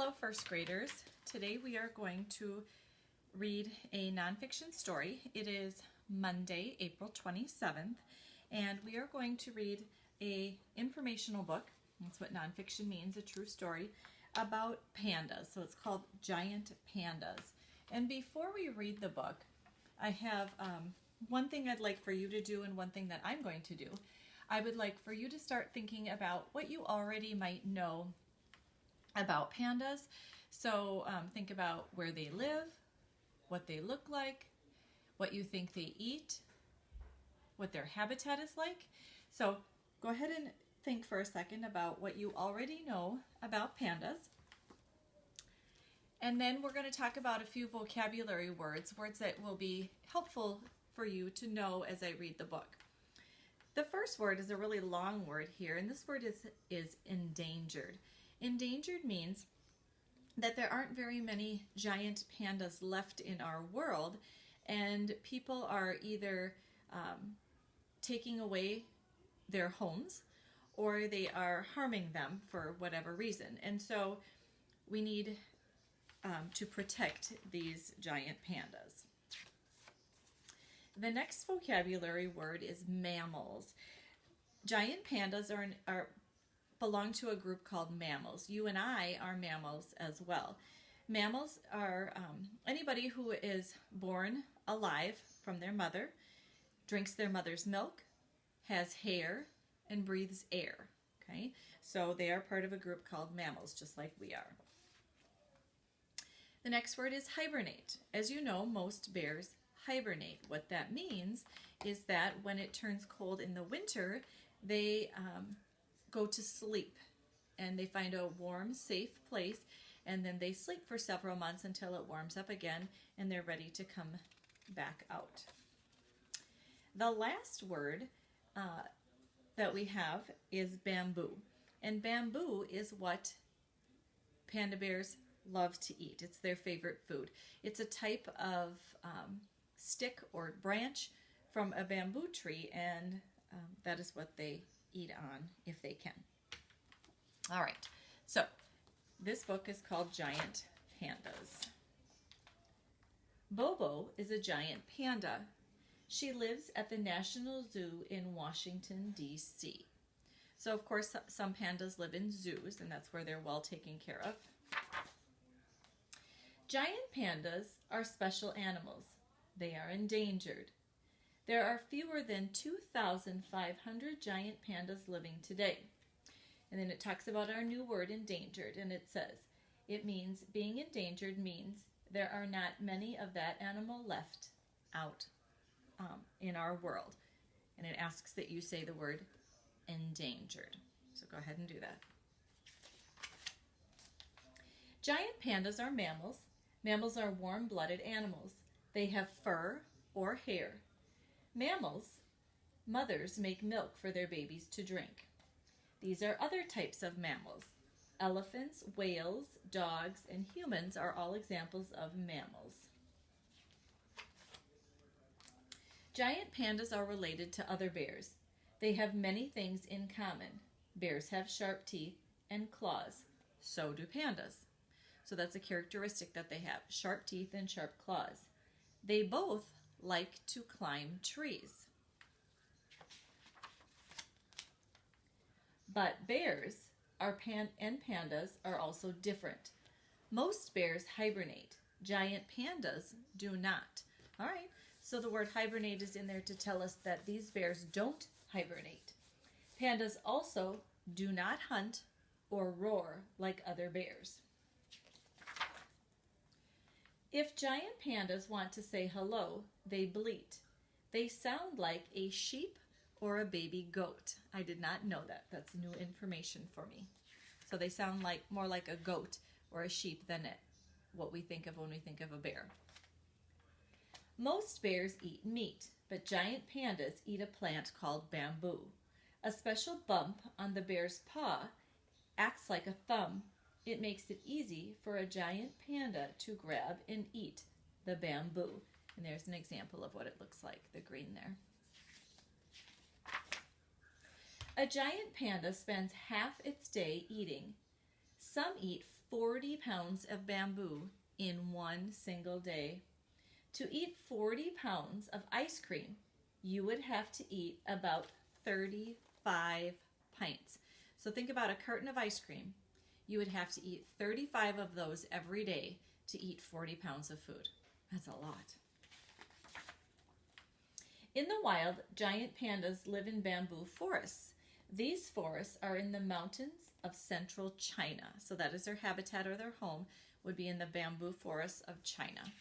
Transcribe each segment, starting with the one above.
Hello, first graders. Today we are going to read a nonfiction story. It is Monday, April 27th, and we are going to read a informational book. That's what nonfiction means, a true story, about pandas. So it's called Giant Pandas. And before we read the book, I have one thing I'd like for you to do and one thing that I'm going to do. I would like for you to start thinking about what you already might know about pandas. So think about where they live, what they look like, what you think they eat, what their habitat is like. So go ahead and think for a second about what you already know about pandas. And then we're going to talk about a few vocabulary words, words that will be helpful for you to know as I read the book. The first word is a really long word here, and this word is endangered. Endangered means that there aren't very many giant pandas left in our world, and people are either taking away their homes or they are harming them for whatever reason. And so we need to protect these giant pandas. The next vocabulary word is mammals. Giant pandas belong to a group called mammals. You and I are mammals as well. Mammals are anybody who is born alive from their mother, drinks their mother's milk, has hair, and breathes air. Okay, so they are part of a group called mammals, just like we are. The next word is hibernate. As you know, most bears hibernate. What that means is that when it turns cold in the winter, they go to sleep and they find a warm, safe place, and then they sleep for several months until it warms up again and they're ready to come back out. The last word that we have is bamboo, and bamboo is what panda bears love to eat. It's their favorite food. It's a type of stick or branch from a bamboo tree, and that is what they eat on if they can. All right, so this book is called Giant Pandas. Bobo is a giant panda. She lives at the National Zoo in Washington, D.C. So of course some pandas live in zoos, and that's where they're well taken care of. Giant pandas are special animals. They are endangered. There are fewer than 2,500 giant pandas living today. And then it talks about our new word, endangered, and it says, it means, being endangered means there are not many of that animal left out in our world. And it asks that you say the word endangered. So go ahead and do that. Giant pandas are mammals. Mammals are warm-blooded animals. They have fur or hair. Mammals, mothers make milk for their babies to drink. These are other types of mammals. Elephants, whales, dogs, and humans are all examples of mammals. Giant pandas are related to other bears. They have many things in common. Bears have sharp teeth and claws. So do pandas. So that's a characteristic that they have, sharp teeth and sharp claws. They both like to climb trees. But bears and pandas are also different. Most bears hibernate. Giant pandas do not. All right, so the word hibernate is in there to tell us that these bears don't hibernate. Pandas also do not hunt or roar like other bears. If giant pandas want to say hello, they bleat. They sound like a sheep or a baby goat. I did not know that. That's new information for me. So they sound more like a goat or a sheep than what we think of when we think of a bear. Most bears eat meat, but giant pandas eat a plant called bamboo. A special bump on the bear's paw acts like a thumb. It makes it easy for a giant panda to grab and eat the bamboo. And there's an example of what it looks like, the green there. A giant panda spends half its day eating. Some eat 40 pounds of bamboo in one single day. To eat 40 pounds of ice cream, you would have to eat about 35 pints. So think about a carton of ice cream. You would have to eat 35 of those every day to eat 40 pounds of food. That's a lot. In the wild, giant pandas live in bamboo forests. These forests are in the mountains of central China. So that is their habitat, or their home would be in the bamboo forests of China.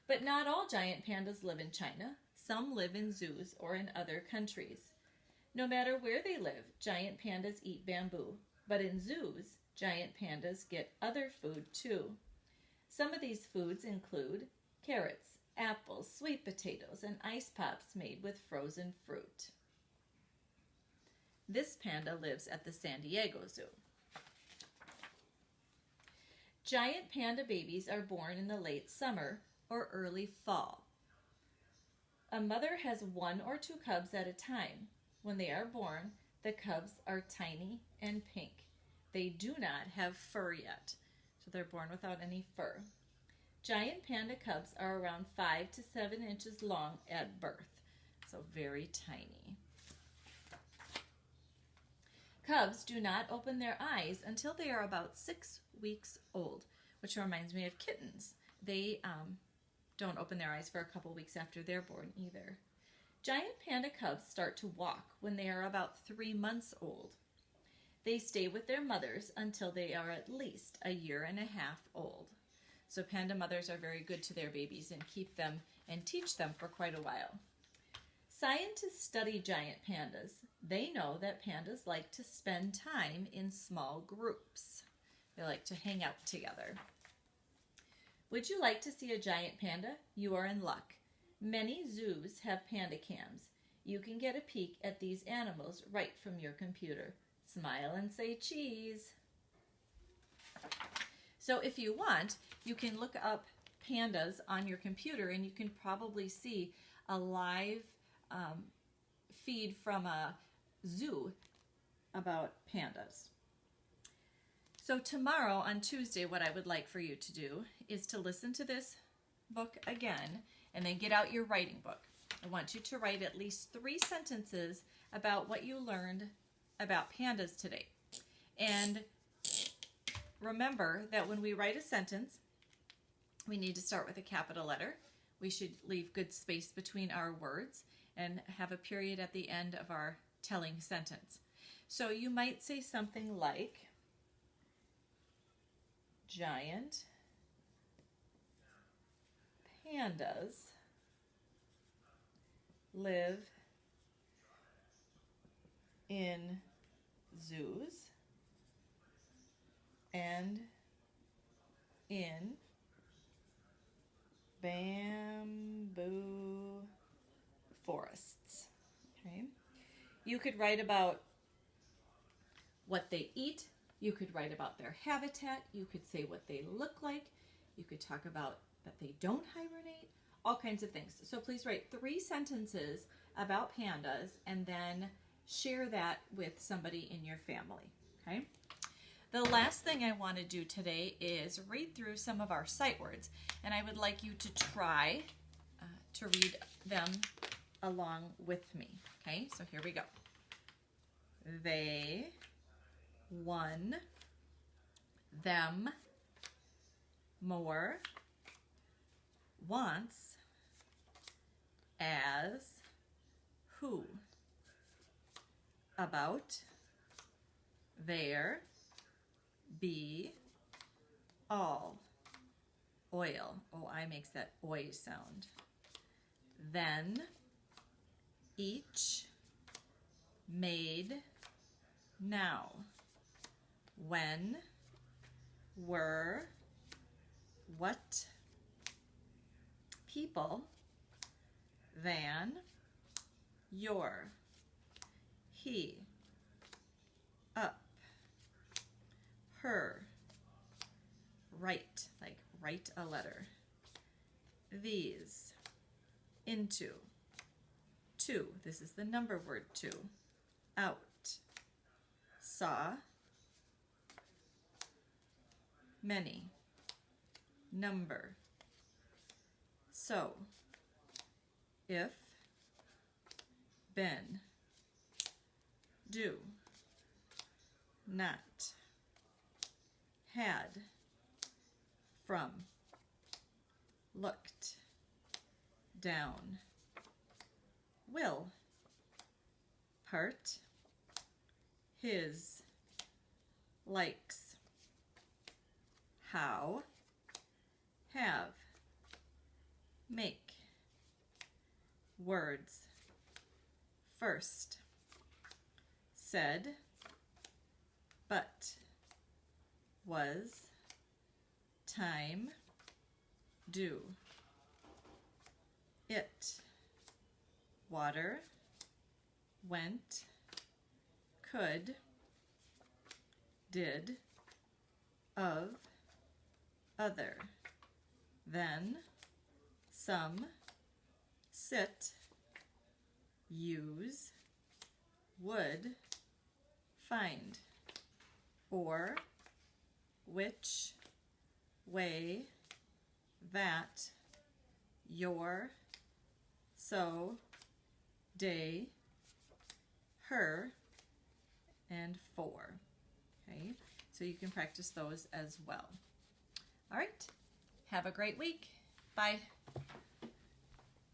But not all giant pandas live in China. Some live in zoos or in other countries. No matter where they live, giant pandas eat bamboo. But in zoos, giant pandas get other food too. Some of these foods include carrots, apples, sweet potatoes, and ice pops made with frozen fruit. This panda lives at the San Diego Zoo. Giant panda babies are born in the late summer or early fall. A mother has 1 or 2 cubs at a time. When they are born, the cubs are tiny and pink. They do not have fur yet, so they're born without any fur. Giant panda cubs are around 5 to 7 inches long at birth, so very tiny. Cubs do not open their eyes until they are about 6 weeks old, which reminds me of kittens. They don't open their eyes for a couple weeks after they're born either. Giant panda cubs start to walk when they are about 3 months old. They stay with their mothers until they are at least 1.5 years old. So panda mothers are very good to their babies and keep them and teach them for quite a while. Scientists study giant pandas. They know that pandas like to spend time in small groups. They like to hang out together. Would you like to see a giant panda? You are in luck. Many zoos have panda cams. You can get a peek at these animals right from your computer. Smile and say cheese. So if you want, you can look up pandas on your computer, and you can probably see a live feed from a zoo about pandas. So tomorrow on Tuesday, what I would like for you to do is to listen to this book again and then get out your writing book. I want you to write at least 3 sentences about what you learned about pandas today. And remember that when we write a sentence, we need to start with a capital letter. We should leave good space between our words and have a period at the end of our telling sentence. So you might say something like, giant pandas live in zoos and in bamboo forests. Okay. You could write about what they eat. You could write about their habitat. You could say what they look like. You could talk about that they don't hibernate. All kinds of things. So please write 3 sentences about pandas and then share that with somebody in your family. Okay. The last thing I want to do today is read through some of our sight words, and I would like you to try to read them along with me. Okay, so here we go. They, one, them, more, once, as, who, about, there, be, all, oil. Oh, I makes that oi sound. Then, each, made, now, when, were, what, people, than, your, he, up, her, write, like write a letter, these, into, two, this is the number word 2, out, saw, many, number. So, if, been, do, not, had, from, looked, down, will, part, his, likes, how, have, make, words, first, said, but, was, time, do, it, water, went, could, did, of, other, then, some, sit, use, would, find, or, which, way, that, your, so, day, her, and for. Okay, so you can practice those as well. All right, have a great week. Bye.